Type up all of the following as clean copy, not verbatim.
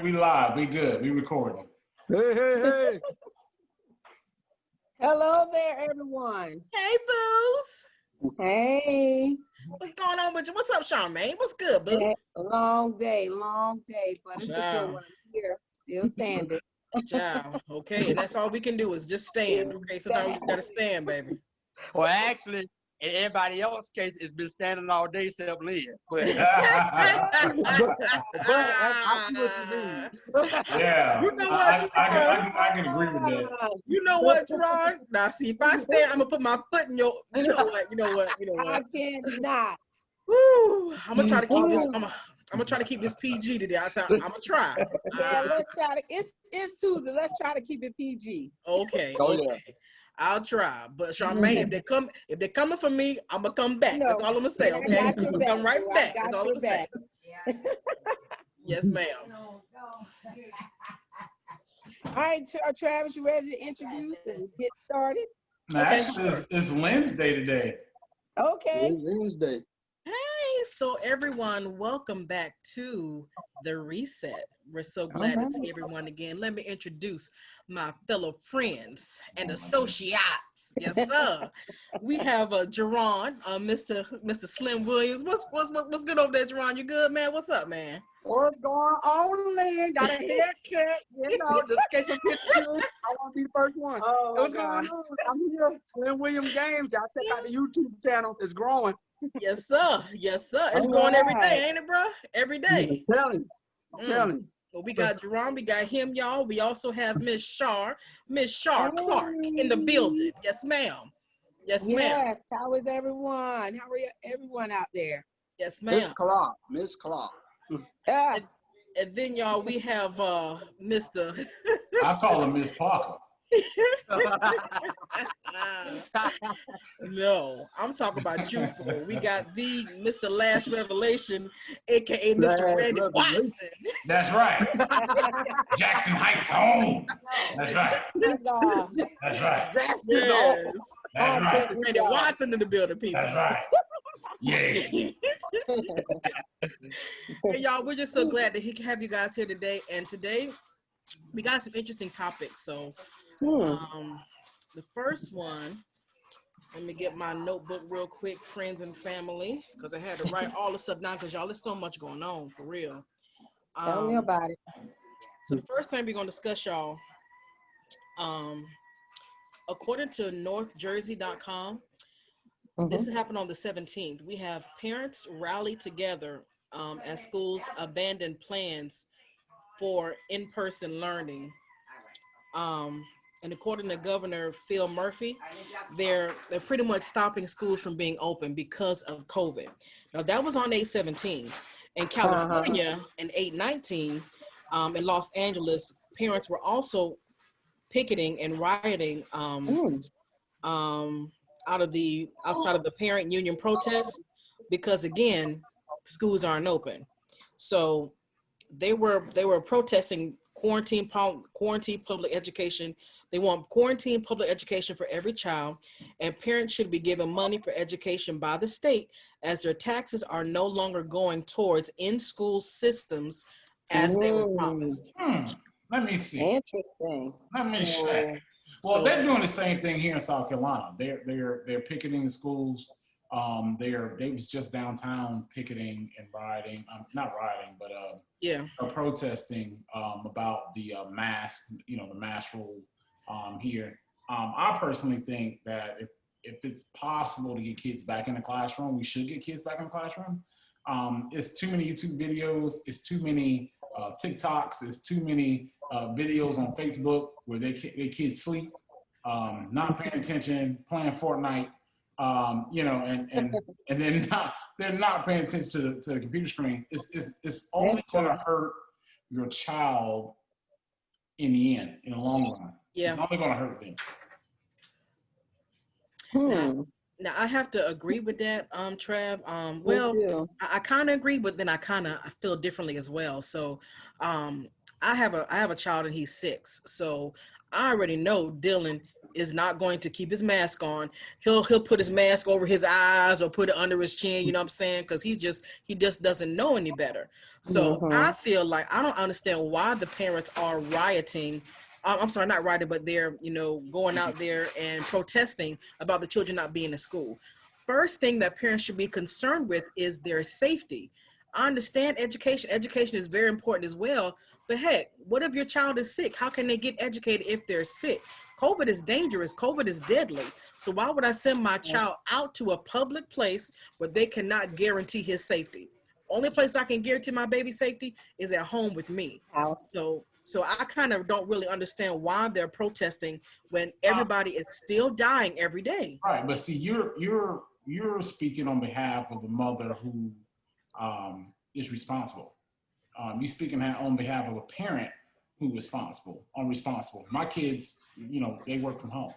we live. We good. We recording. Hey. Hello there, everyone. Hey, Booze. Hey. What's going on with you? What's up, Charmaine? What's good, Boo? Hey, long day, but it's a good one. I'm here, still standing. Ciao. Okay, and that's all we can do is just stand. Okay, sometimes we gotta stand, baby. Well, actually, in everybody else's case, it's been standing all day except Lynn. But Yeah. You know what, I can agree with that. You know what, Jerron? Now, see, if I stand, I'm gonna put my foot in your. You know what? I cannot. Woo! I'm gonna try to keep this. I'm gonna try to keep this PG today. I'm gonna try. Yeah, let's try to. It's Tuesday. Let's try to keep it PG. Okay. Oh, Okay. yeah. I'll try, but Charmaine, if they're coming for me, I'm gonna come back. No, That's all I'm gonna say. Okay, I got your back, come right bro. back. I got That's all your I'm gonna say. Yes, ma'am. All right, Travis, you ready to introduce and get started? Actually, it's Lynn's day today. Okay. It's Wednesday. Hey, so everyone, welcome back to the Reset. We're so glad to see everyone again. Let me introduce my fellow friends and associates. Yes, sir. We have Jerron, Mr. Slim Williams. What's good over there, Jerron? You good, man? What's up, man? What's going on, Lynn? Got a haircut, just in case I'm pictures. I want to be the first one. Oh, What's going on? I'm here. Slim Williams Games. Y'all check out the YouTube channel. It's growing. Yes, sir. Yes, sir. It's All growing every right. day, ain't it, bro? Every day. I'm telling you. Well, we got Jerron, we got him, y'all. We also have Miss Shar Clark in the building. Yes, ma'am. Yes, ma'am. Yes. How is everyone? How are everyone out there? Yes, ma'am. Miss Clark. And then, y'all, we have Mr. I call her Miss Parker. No, I'm talking about you, fool. We got the Mr. Last Revelation, aka Mr. Randy Watson. That's right. Jackson Heights home. That's right. That's right. Yes. That's right. Randy Watson in the building, people. That's right. Yeah. Hey, y'all, we're just so glad to have you guys here today. And today, we got some interesting topics. So, the first one, let me get my notebook real quick, friends and family, because I had to write all the stuff down because y'all, there's so much going on, for real. Tell me about it. So the first thing we're going to discuss, y'all, according to northjersey.com, this happened on the 17th. We have parents rally together as schools abandon plans for in-person learning. And according to Governor Phil Murphy, they're pretty much stopping schools from being open because of COVID. Now that was on 8/17. In California, in 8/19, in Los Angeles, parents were also picketing and rioting outside of the parent union protests because, again, schools aren't open. So they were protesting quarantine public education. They want quarantine public education for every child, and parents should be given money for education by the state as their taxes are no longer going towards in-school systems as they were promised. Let me see. Interesting. Let me check. Well, they're doing the same thing here in South Carolina. They're picketing the schools. They was just downtown picketing and rioting. Not rioting, but protesting about the mask. The mask rule here. I personally think that if it's possible to get kids back in the classroom, we should get kids back in the classroom. It's too many YouTube videos. It's too many TikToks. It's too many videos on Facebook where their kids sleep, not paying attention, playing Fortnite. And they're not paying attention to the computer screen. It's only going to hurt your child in the end, in the long run. Yeah. It's only going to hurt them. Now I have to agree with that, Trav. I kind of agree, but then I feel differently as well. So, I have a child and he's 6. So I already know Dylan is not going to keep his mask on. He'll put his mask over his eyes or put it under his chin, you know what I'm saying? Because he just doesn't know any better. So I feel like I don't understand why the parents are rioting. I'm sorry, not rioting, but they're, you know, going out there and protesting about the children not being in school. First thing that parents should be concerned with is their safety. I understand education. Education is very important as well. But heck, what if your child is sick? How can they get educated if they're sick? COVID is dangerous. COVID is deadly. So why would I send my child out to a public place where they cannot guarantee his safety? Only place I can guarantee my baby's safety is at home with me. So I kind of don't really understand why they're protesting when everybody is still dying every day. Right, but see, you're speaking on behalf of a mother who is responsible. You're speaking on behalf of a parent who's unresponsible. My kids, you know, they work from home.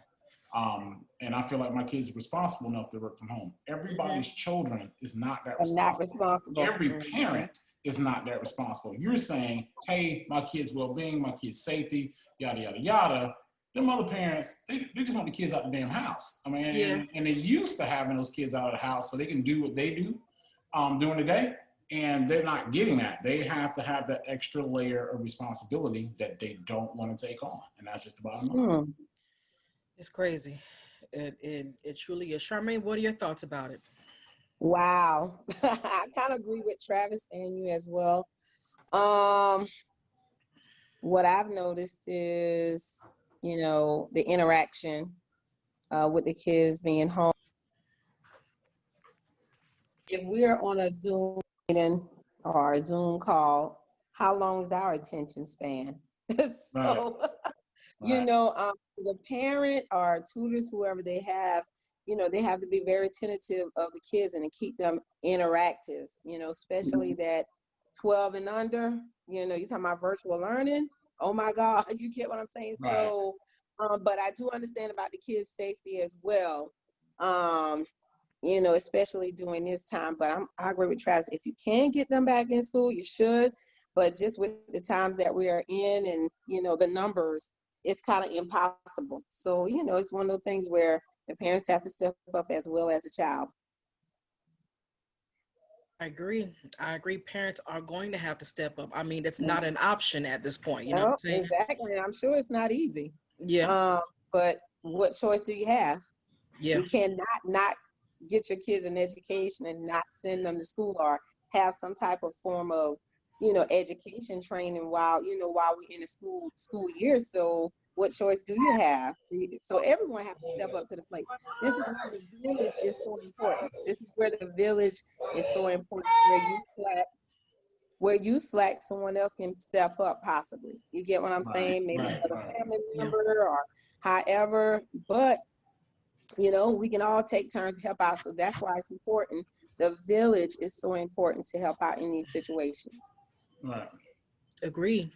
And I feel like my kids are responsible enough to work from home. Everybody's children is not that responsible. Not responsible. Every parent is not that responsible. You're saying, hey, my kids' well-being, my kids' safety, yada, yada, yada. Them other parents, they just want the kids out the damn house. I mean, and they're used to having those kids out of the house so they can do what they do during the day. And they're not getting that. They have to have that extra layer of responsibility that they don't want to take on. And that's just the bottom line. It's crazy. It truly is. Charmaine, what are your thoughts about it? Wow. I kind of agree with Travis and you as well. What I've noticed is, you know, the interaction with the kids being home. If we're on a Zoom meeting or a Zoom call, how long is our attention span? So, you know, the parent or tutors, whoever they have, you know, they have to be very attentive of the kids and to keep them interactive, you know, especially that 12 and under, you know, you're talking about virtual learning. Oh my God, you get what I'm saying? Right. So, but I do understand about the kids' safety as well. You know, especially during this time, but I agree with Travis. If you can get them back in school, you should, but just with the times that we are in and, you know, the numbers, it's kind of impossible. So, you know, it's one of those things where the parents have to step up as well as the child. I agree. Parents are going to have to step up. I mean, it's not an option at this point. You know what I'm saying? Exactly. I'm sure it's not easy. Yeah. But what choice do you have? Yeah. You cannot not get your kids an education and not send them to school or have some type of form of, you know, education training while we're in the school year. So what choice do you have? So everyone has to step up to the plate. This is where the village is so important. This is where the village is so important. Where you slack, someone else can step up possibly. You get what I'm saying? Maybe another family member or however, but you know, we can all take turns to help out. So that's why it's important. The village is so important to help out in these situations. Right. Agree.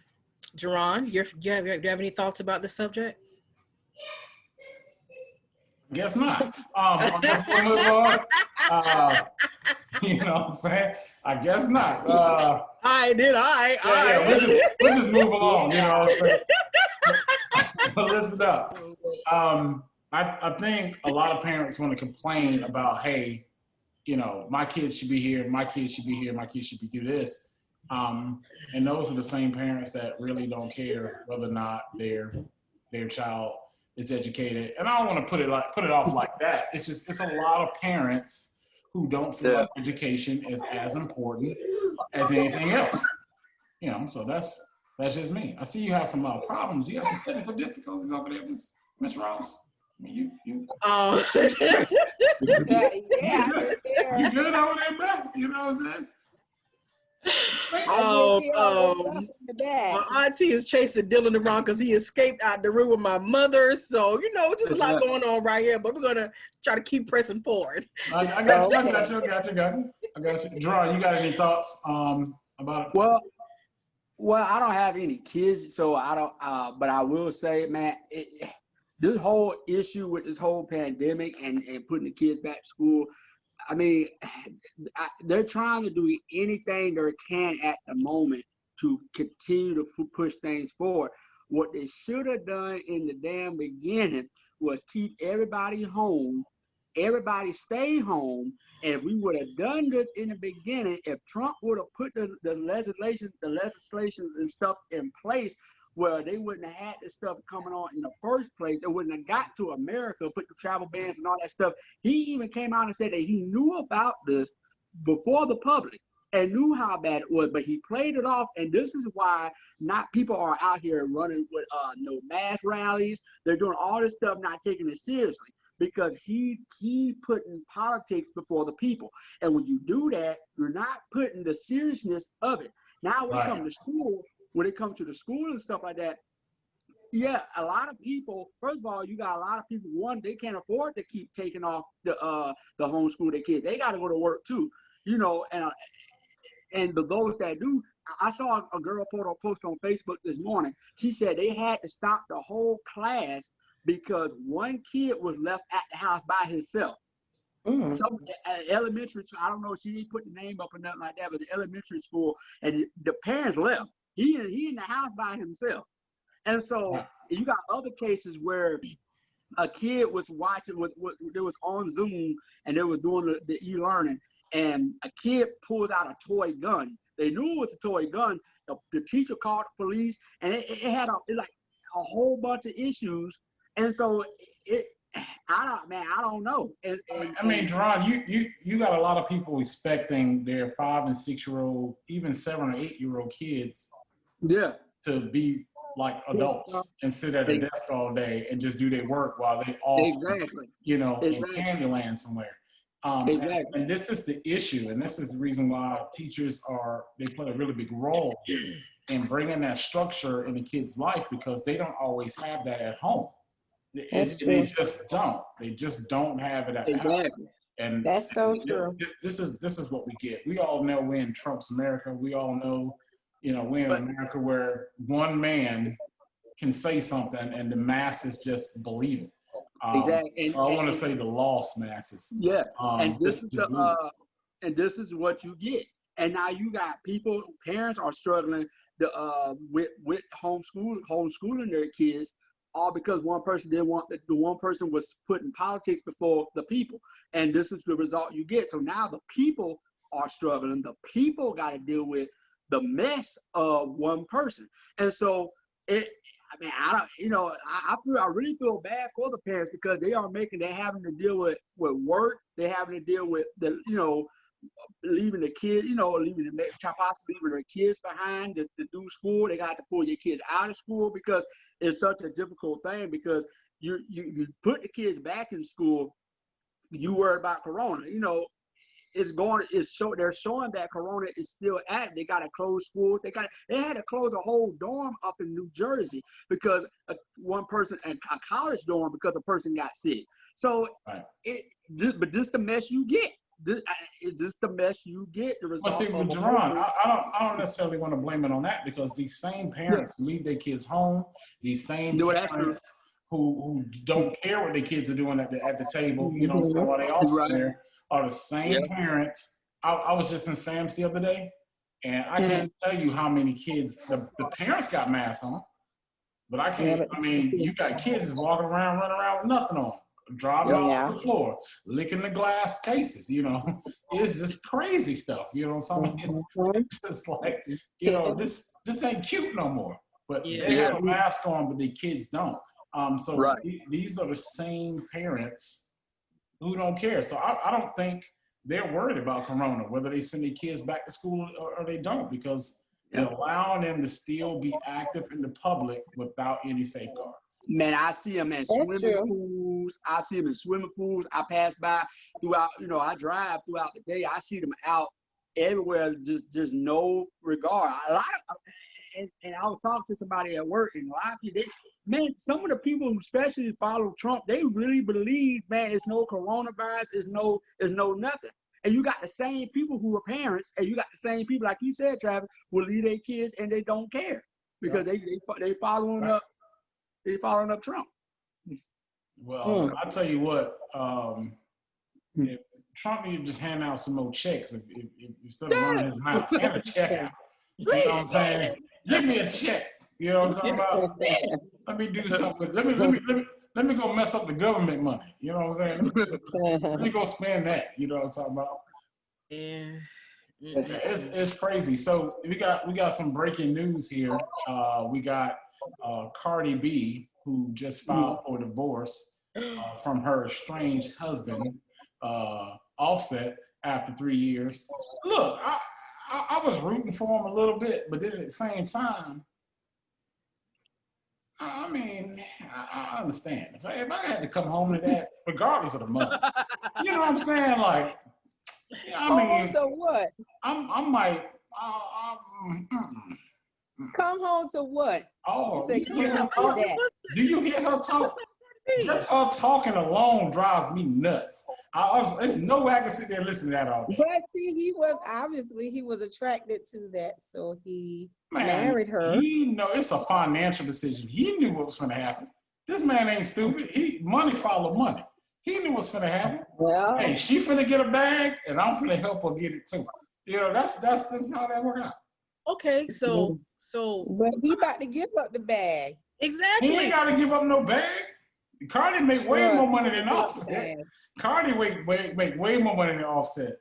Jerron, do you have any thoughts about the subject? Guess not. I guess we'll move on. You know what I'm saying? I guess not. We'll just move along, you know what I'm saying? But listen up. I think a lot of parents want to complain about, hey, you know, my kids should be here, my kids should be here, my kids should be do this. And those are the same parents that really don't care whether or not their child is educated. And I don't want to put it off like that. It's a lot of parents who don't feel like education is as important as anything else. You know, so that's just me. I see you have some problems. You have some technical difficulties over there, Miss Ross. You good over there, man? You know what I'm saying? My auntie is chasing Dylan around because he escaped out the room with my mother. So, you know, just a lot going on right here, but we're going to try to keep pressing forward. I got you. Jerron, you got any thoughts about it? Well, I don't have any kids, so I don't, but I will say, man, this whole issue with this whole pandemic and putting the kids back to school, I mean, they're trying to do anything they can at the moment to continue to push things forward. What they should have done in the damn beginning was keep everybody home. Everybody stay home. And if we would have done this in the beginning, if Trump would have put the legislation and stuff in place where they wouldn't have had this stuff coming on in the first place, it wouldn't have got to America, put the travel bans and all that stuff. He even came out and said that he knew about this before the public and knew how bad it was, but he played it off. And this is why not people are out here running with no mass rallies. They're doing all this stuff, not taking it seriously, because he putting politics before the people. And when you do that, you're not putting the seriousness of it. Now when it comes to school, when it comes to the school and stuff like that, yeah, a lot of people, first of all, you got a lot of people, one, they can't afford to keep taking off the homeschool their kids. They got to go to work too, you know, and those that do, I saw a girl put a post on Facebook this morning. She said they had to stop the whole class because one kid was left at the house by himself. Mm. Some elementary school, I don't know, she didn't put the name up or nothing like that, but the elementary school, and the parents left. He in the house by himself. And so you got other cases where a kid was watching, they was on Zoom and they were doing the e-learning, and a kid pulls out a toy gun. They knew it was a toy gun. The teacher called the police, and it had a whole bunch of issues. And so I don't know. I mean, Jerron, you got a lot of people expecting their 5 and 6 year old, even 7 or 8 year old kids, to be like adults and sit at a desk all day and just do their work while they off, you know, in Candyland somewhere. And this is the issue, and this is the reason why teachers they play a really big role in bringing that structure in the kid's life, because they don't always have that at home. They just don't have it at the house. And that's so true. This is what we get. We all know we're in Trump's America. We all know, you know, we're in America where one man can say something and the masses just believe it. Exactly. So I want to say the lost masses. Yeah. And this is what you get. And now you got parents are struggling with homeschooling their kids, all because one person didn't want the one person was putting politics before the people. And this is the result you get. So now the people are struggling. The people got to deal with the mess of one person. And so I really feel bad for the parents, because they're having to deal with work. They're having to deal with leaving the kids, possibly leaving their kids behind to do school. They got to pull your kids out of school because it's such a difficult thing, because you put the kids back in school, you worry about Corona. You know, they're showing that Corona is still active. They got to close schools. They had to close a whole dorm up in New Jersey because one person, and a college dorm, because a person got sick. So but this the mess you get. It's just the mess you get. The result. Well, see, with Jerron, I don't necessarily want to blame it on that, because these same parents leave their kids home. These same parents who don't care what their kids are doing at the table, you know, so while they all sit there, are the same parents. I was just in Sam's the other day, and I can't tell you how many kids the parents got masks on, but I can't. I mean, you got kids walking around, running around with nothing on, driving off the floor, licking the glass cases. You know, it's just crazy stuff. You know, it's just like, you know, this ain't cute no more. But they have a mask on, but the kids don't. These are the same parents who don't care. So I don't think they're worried about Corona, whether they send their kids back to school or they don't, because they're allowing them to still be active in the public without any safeguards. Man, I see them in swimming pools. I pass by throughout, I drive throughout the day. I see them out everywhere, just no regard. And I was talking to somebody at work, and a lot of people, some of the people who especially follow Trump, they really believe, man, it's no coronavirus, it's no nothing. And you got the same people who are parents, and you got the same people, like you said, Travis, will leave their kids and they don't care because they following up Trump. Well, I'll tell you what, if Trump need to just hand out some more checks if instead of running his mouth, hand a check out. You know what I'm saying? Give me a check. You know what I'm talking about? Let me do something. Let let me go mess up the government money. You know what I'm saying? Let me go spend that. You know what I'm talking about? Yeah. It's crazy. So we got some breaking news here. We got Cardi B, who just filed for divorce from her estranged husband, Offset, after 3 years. Look, I was rooting for him a little bit, but then at the same time, I mean, I understand. If I had to come home to that, regardless of the money, you know what I'm saying? Like, I mean, so what? I might. Come home to what? Oh, You say, do you hear her come talk? home to that. Do you hear her talk? Just her talking alone drives me nuts. There's no way I can sit there and listen to that all day. But see, he was attracted to that, so he married her. He know it's a financial decision. He knew what was going to happen. This man ain't stupid. Money follow money. He knew what's going to happen. Well, Hey, she finna get a bag, and I'm finna help her get it too. You know, that's how that work out. Okay, so but he about to give up the bag. Exactly. He ain't got to give up no bag. Cardi make way more money than Offset. Cardi make way more money than Offset.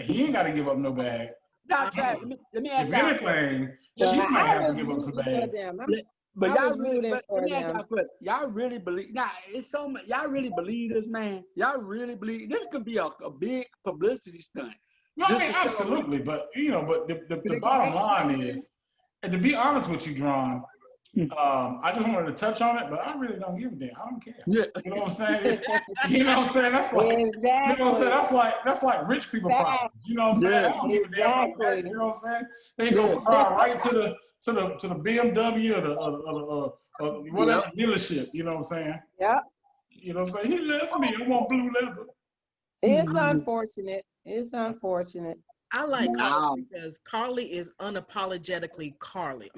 He ain't got to give up no bag. Not Travis. Let me ask if anything, she might have to give up some bags. But y'all really believe? Nah, it's so much. Y'all really believe this, man? Y'all really believe this could be a big publicity stunt? No, I mean, absolutely. But the bottom line is, and to be honest with you, Dron, I just wanted to touch on it, but I really don't give a damn. I don't care. Yeah. You know what I'm saying? You know what I'm saying? That's like, you know what I'm saying? That's like rich people problems. You know what I'm saying? I don't give a damn about that. You know what I'm saying? They go cry right to the BMW or whatever dealership. You know what I'm saying? Yep. You know what I'm saying? He left me. I want blue leather. It's unfortunate. It's unfortunate. I like Carly because Carly is unapologetically Carly.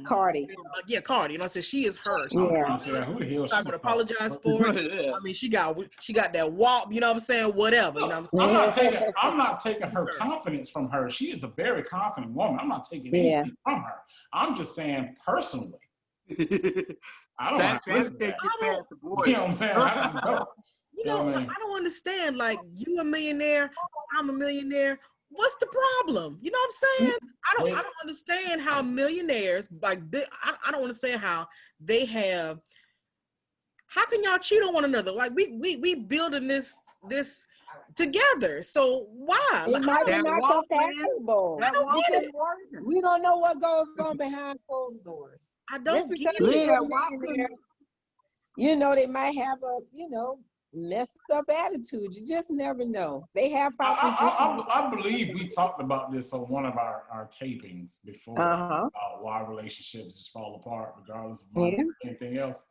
Cardi. Yeah, Cardi. You know, I said she is her. Yeah. Who the hell? I would apologize for it. I mean, she got that wop. You know what I'm saying? Whatever. You know what I'm saying? I'm not taking her confidence from her. She is a very confident woman. I'm not taking anything from her. I'm just saying personally. I don't have to listen to that. You know what I'm saying? I just don't. You know, I don't understand. Like, you a millionaire, I'm a millionaire. What's the problem? You know what I'm saying? I don't understand how millionaires, like, I don't understand how they have. How can y'all cheat on one another? Like, we building this together. So why? It might be not compatible. We don't know what goes on behind closed doors. I don't get it. You know, they might have a, messed up attitude. You just never know. They have problems. I believe we talked about this on one of our tapings before. Why relationships just fall apart regardless of anything else.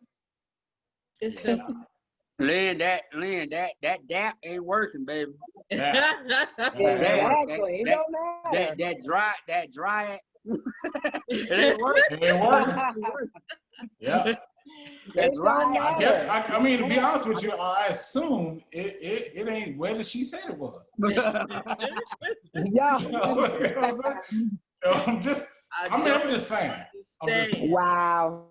It's Lynn, that dap ain't working, baby. Exactly. It don't matter. That dry. It ain't working. It ain't working. Yeah. That's right. I guess. I mean, to be honest with you, I assume it ain't where that she said it was. Yeah. I'm just saying. Wow.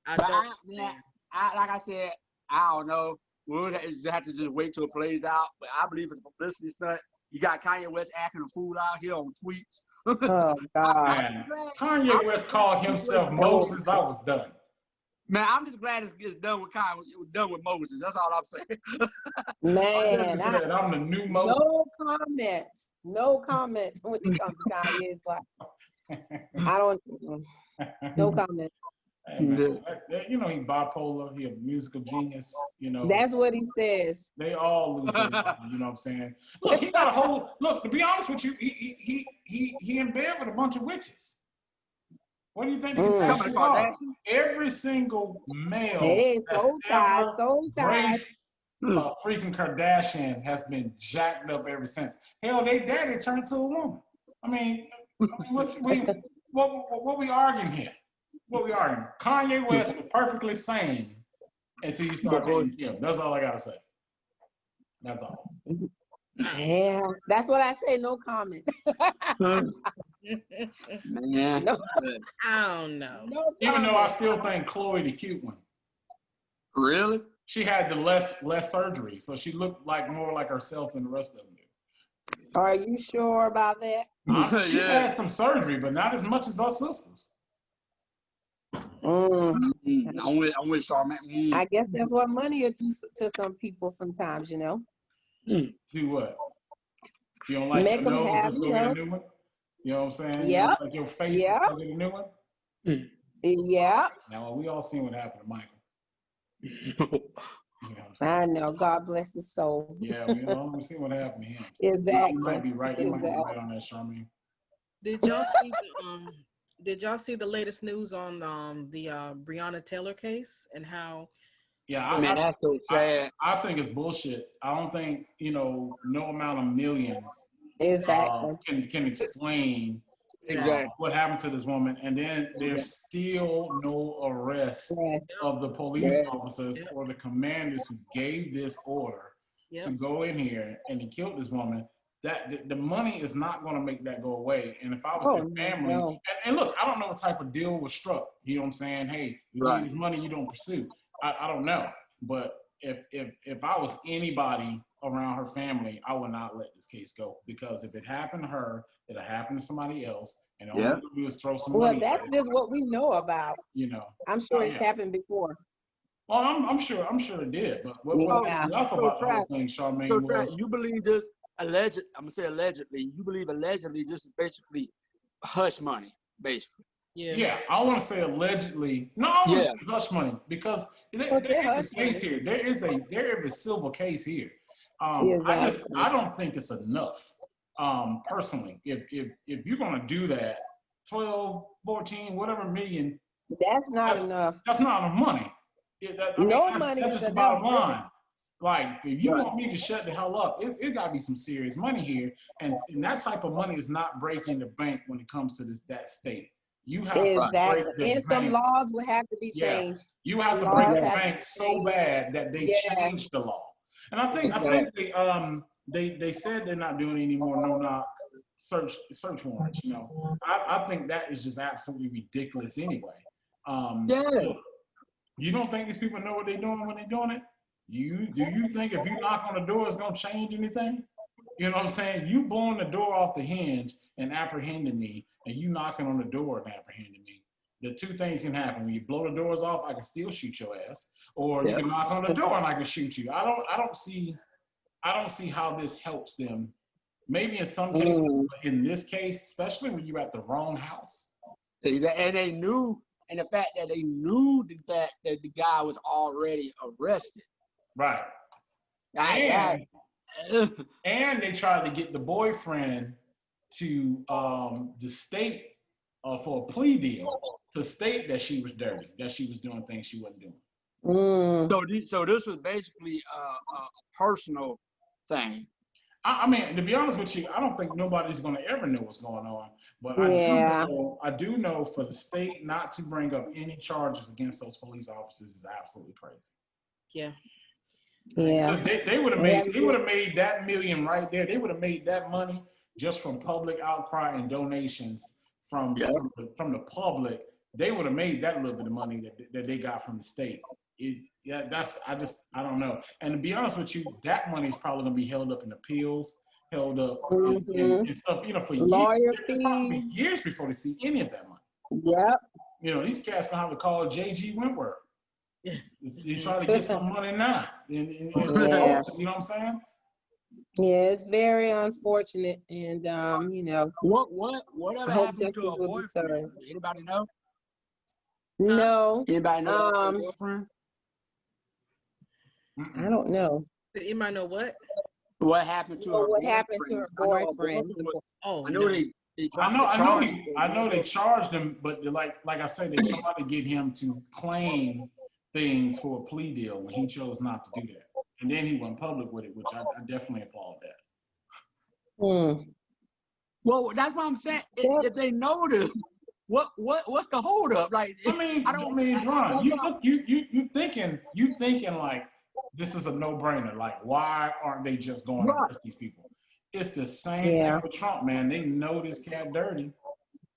Like I said, I don't know. We'll have to just wait till it plays out. But I believe it's a publicity stunt. You got Kanye West acting a fool out here on tweets. Oh God. Man, Kanye West called himself Moses. I was done. Man, I'm just glad it's done with Kanye. It was done with Moses. That's all I'm saying. Man, I'm the new Moses. No comment when it comes to Kanye. It's like I don't. No comment. Hey, man, he's bipolar. He a musical genius. That's what he says. They all lose their mind. You know what I'm saying? Look, he got a whole look. To be honest with you, he in bed with a bunch of witches. What do you think? Every single male. Hey, soul tie. Freaking Kardashian has been jacked up ever since. Hell, they daddy turned to a woman. I mean, what we arguing here? What we arguing? Kanye West was perfectly sane until you start dating Kim. That's all I gotta say. That's all. Yeah, that's what I say. No comment. Man, no. I don't know. No Even though I still think Chloe the cute one. Really? She had the less surgery, so she looked like more like herself than the rest of them did. Are you sure about that? She had some surgery, but not as much as our sisters. I'm with Charmaine. I guess that's what money will do to some people sometimes, you know. Do what? You don't like Make your them nose? have, Let's go get a new one. You know what I'm saying? Yeah. You don't like your face? Yeah. Let's go get a new one. Yeah. Now we all seen what happened to Michael. You know what I'm saying? I know. God bless his soul. Yeah, we all seen what happened to him. So Exactly. You might be right. You might be right on that, Charmaine. Did y'all see the latest news on the Breonna Taylor case and how? Yeah, Man, that's so sad. I think it's bullshit. I don't think no amount of millions Exactly. can explain Exactly. what happened to this woman, and then there's still no arrest Yes. of the police officers or the commanders who gave this order to go in here and he killed this woman. That the money is not going to make that go away. And if I was their family, no. and look, I don't know what type of deal was struck. You know what I'm saying? Hey, you need this money, you don't pursue. I don't know, but if I was anybody around her family, I would not let this case go, because if it happened to her, it'll happen to somebody else, and all you do is throw some money. Well, that's just what we know about. I'm sure it's happened before. Well, I'm sure it did, but what pissed me off about the whole thing, Charmaine, was you believe this alleged? I'm gonna say allegedly. You believe allegedly just basically hush money, basically. Yeah, I want to say allegedly. No, I want to say hush money, because there is a case here. There is a civil case here. I don't think it's enough. Personally, if you're gonna do that, 12, 14, whatever million, that's not enough. That's not enough money. Money that's is just the bottom line. Like, if you want me to shut the hell up, it got to be some serious money here, and that type of money is not breaking the bank when it comes to that state. You have to break the bank. Some laws will have to be changed. You have to break the bank so bad that they change the law. And I think they said they're not doing any more no-knock search warrants. I think that is just absolutely ridiculous anyway. You don't think these people know what they're doing when they're doing it? Do you think if you knock on the door, it's gonna change anything? You know what I'm saying? You blowing the door off the hinge and apprehending me, and you knocking on the door and apprehending me. The two things can happen. When you blow the doors off, I can still shoot your ass, or you can knock on the door and I can shoot you. I don't see how this helps them. Maybe in some cases, but in this case, especially when you're at the wrong house. And they knew, and the fact that they knew that the guy was already arrested. Right. And they tried to get the boyfriend to the state for a plea deal to state that she was dirty, that she was doing things she wasn't doing. So this was basically a personal thing. I mean, to be honest with you, I don't think nobody's going to ever know what's going on. But I do know for the state not to bring up any charges against those police officers is absolutely crazy. Yeah. Yeah. They would have made that million right there. They would have made that money just from public outcry and donations from the public. They would have made that little bit of money that they got from the state. I don't know. And to be honest with you, that money is probably going to be held up in appeals, held up and stuff, for lawyer fees. Years before they see any of that money. Yep. These cats gonna have to call J.G. Wentworth. You try to get some money now. You know what I'm saying? Yeah, it's very unfortunate, and whatever happened to a boyfriend? Anybody know? No. Anybody know a boyfriend? I don't know. Anybody know what? What happened to her? What happened to her boyfriend? I know I know they charged him, but like I said, they tried to get him to claim things for a plea deal when he chose not to do that. And then he went public with it, which I definitely applaud that. Well, that's what I'm saying. If they know this, what's the holdup? Like, Ron, you thinking like this is a no-brainer. Like, why aren't they just going to arrest these people? It's the same thing with Trump, man. They know this cat dirty,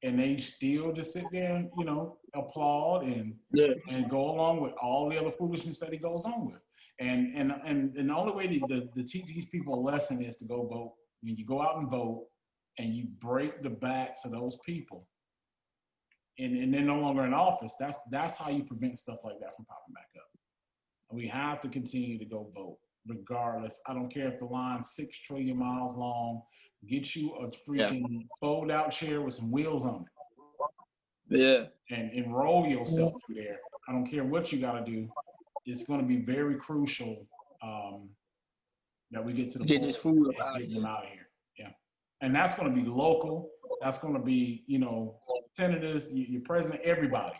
and they still just sit there and applaud and go along with all the other foolishness that he goes on with. And the only way to teach these people a lesson is to go vote. When you go out and vote and you break the backs of those people, and they're no longer in office, that's how you prevent stuff like that from popping back up. And we have to continue to go vote, regardless. I don't care if the line's 6 trillion miles long. Get you a freaking fold-out chair with some wheels on it. Yeah. And enroll yourself through there. I don't care what you got to do. It's going to be very crucial that we get to the get this food and get them out of here. Yeah. And that's going to be local. That's going to be, senators, your president, everybody.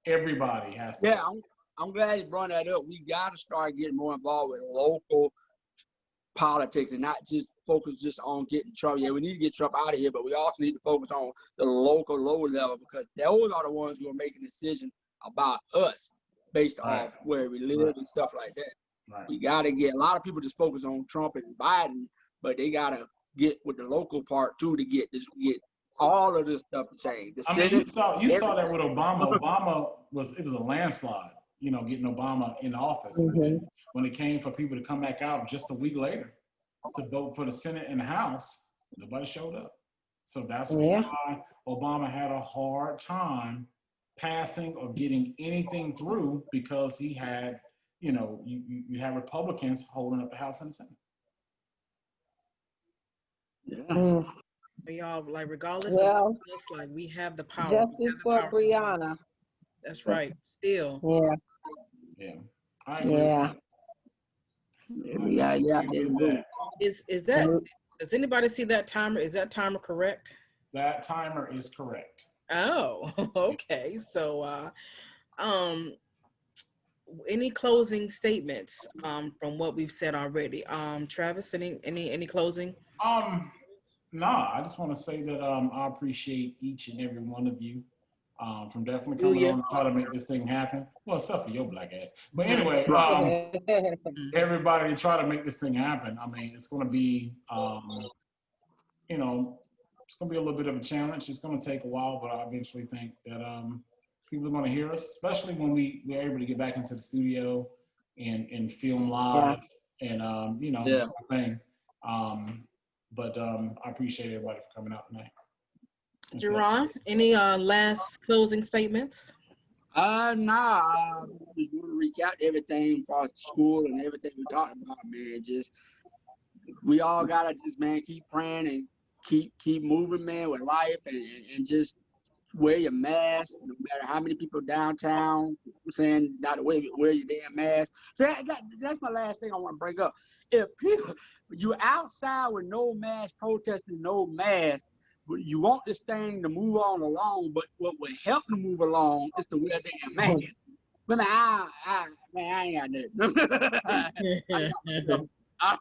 Everybody has to. Yeah, I'm glad you brought that up. We got to start getting more involved with local politics and not just focus just on getting Trump. Yeah, we need to get Trump out of here, but we also need to focus on the local lower level, because those are the ones who are making decisions about us based off where we live and stuff like that. Right. We got to get, a lot of people just focus on Trump and Biden, but they got to get with the local part too to get all of this stuff to change. You saw that with Obama. It was a landslide, getting Obama in office. Mm-hmm. When it came for people to come back out just a week later to vote for the Senate and the House, nobody showed up. So that's why Obama had a hard time passing or getting anything through, because he had, you have Republicans holding up the House and the Senate. Yeah. Y'all, like, regardless Well, of what it looks like, we have the power. Justice for Breonna. That's right. Still. Yeah. Is that, does anybody see that timer? Is that timer correct? That timer is correct. Oh, okay. So, any closing statements from what we've said already? Travis, any closing? No, I just want to say that I appreciate each and every one of you from definitely coming on to try to make this thing happen. Well, except for your black ass. But anyway, everybody try to make this thing happen. I mean, it's going to be, it's going to be a little bit of a challenge. It's going to take a while, but I eventually think that people are going to hear us, especially when we're able to get back into the studio and film live and, everything. But I appreciate everybody for coming out tonight. Jerron, any last closing statements? Nah, I just want to recap everything for school and everything we talked about, man. Just, we all gotta just, man, keep praying and keep moving, man, with life, and just wear your mask, no matter how many people downtown saying not to wear your damn mask. So that's my last thing I want to bring up. If people, you outside with no mask, protesting no mask, but you want this thing to move on along, but what will help to move along is to wear a damn mask. But I ain't got nothing. I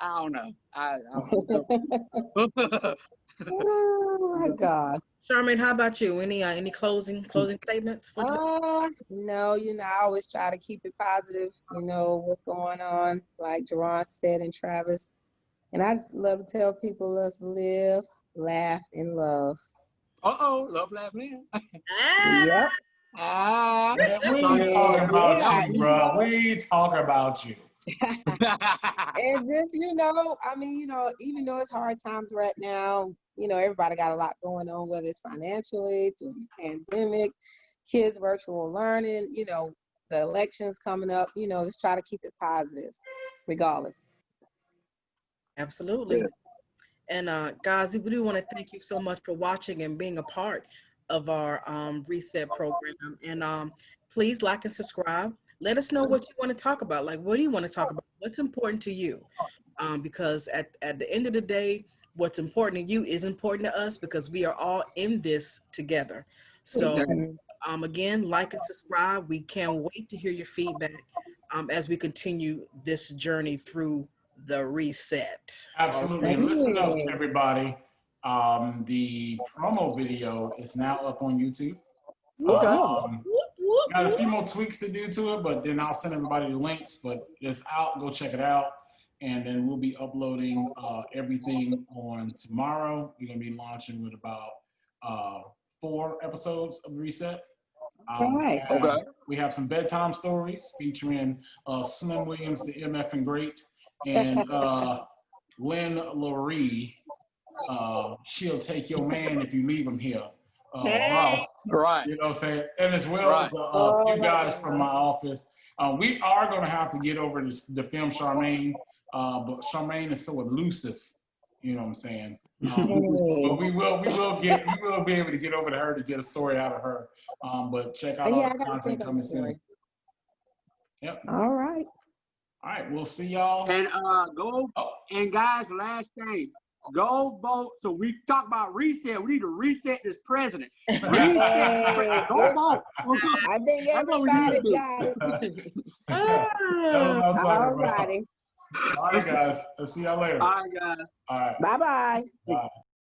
don't know. Oh my God. Charmaine, how about you? Any closing statements? No, I always try to keep it positive, what's going on, like Jerron said, and Travis. And I just love to tell people, let's live, laugh, and love. Love, laugh, live. Yep. Man, we ain't talking about you, bro. We talk about you. And just, even though it's hard times right now, everybody got a lot going on, whether it's financially, through the pandemic, kids virtual learning, the elections coming up, just try to keep it positive regardless. Absolutely. And guys, we do want to thank you so much for watching and being a part of our Reset program. And please like and subscribe. Let us know what you want to talk about. Like, what do you want to talk about? What's important to you? Because at the end of the day, what's important to you is important to us, because we are all in this together. So again, like and subscribe. We can't wait to hear your feedback as we continue this journey through the Reset. Absolutely. And listen up, everybody. The promo video is now up on YouTube. Got a few more tweaks to do to it, but then I'll send everybody the links. But it's out. Go check it out. And then we'll be uploading everything on tomorrow. We're going to be launching with about 4 episodes of Reset. All right. Okay. We have some bedtime stories featuring Slim Williams, the MF and Great, and Lynn Laurie. She'll take your man if you leave him here. Ross, Right. you know what I'm saying? And as well as a few guys from my office. We are going to have to get over the film Charmaine, but Charmaine is so elusive, you know what I'm saying? But we will be able to get over to her to get a story out of her. But check out all the content coming soon. Yep. All right. All right, we'll see y'all. And and guys, last thing. Go vote. So we talk about reset. We need to reset this president. Reset. Go vote. I think everybody got it. All righty. All right, guys. I'll see y'all later. All right, guys. All right. Bye-bye. Bye.